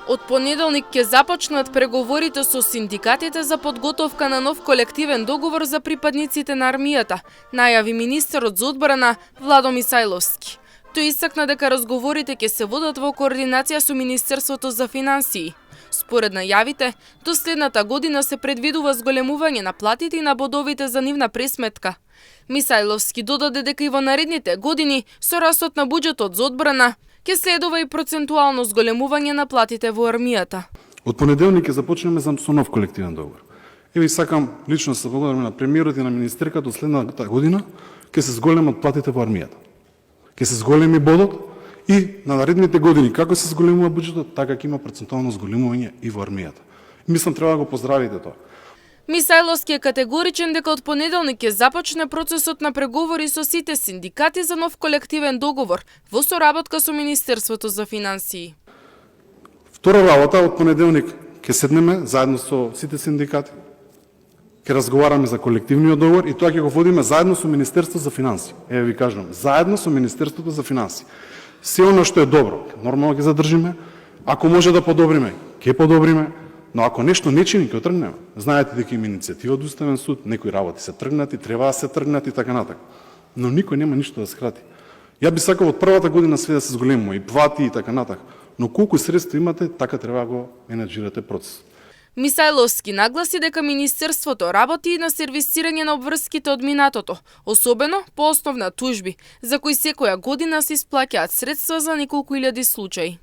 Од понеделник ќе започнат преговорите со синдикатите за подготовка на нов колективен договор за припадниците на армијата, најави министерот за одбрана Владо Мисајловски. Тој истакна дека разговорите ќе се водат во координација со Министерството за финансии. Според најавите, до следната година се предвидува зголемување на платите и на бодовите за нивна пресметка. Мисајловски додаде дека и во наредните години, со растот на буџетот за одбрана, ќе следува и процентуално зголемување на платите во армијата. Од понеделник ќе започнеме со нов колективен договор. Еве сакам лично се благодарам на премиерот и на министерката, до следната година ќе се зголемат платите во армијата. Ќе се зголеми бодот и на наредните години како се зголемува буџетот, така ќе има процентуално зголемување и во армијата. Мислам треба да го поздравите тоа. Мисајловски е категоричен дека од понеделник ќе започне процесот на преговори со сите синдикати за нов колективен договор во соработка со Министерството за финансии. Втора работа, од понеделник ќе седнеме заедно со сите синдикати, ќе разговараме за колективниот договор и тоа ќе го водиме заедно со Министерството за финансии. Еве ви кажувам, заедно со Министерството за финансии. Се оно што е добро, нормално ќе задржиме, ако може да подобриме, ќе подобриме. Но ако нешто не чини, ќе тргнеме. Знаете дека има иницијатива од Уставен суд, некои работи се тргнати, треба да се тргнати и така натака. Но никој нема ништо да скрати. Ја би сакал од првата година све да се зголемува, и плати и така натака. Но колку средства имате, така треба да го менеджирате процес. Мисајловски нагласи дека Министерството работи и на сервисирање на обврските од минатото, особено по основна тужби, за кои секоја година се исплаќаат средства за неколку илјади случаи.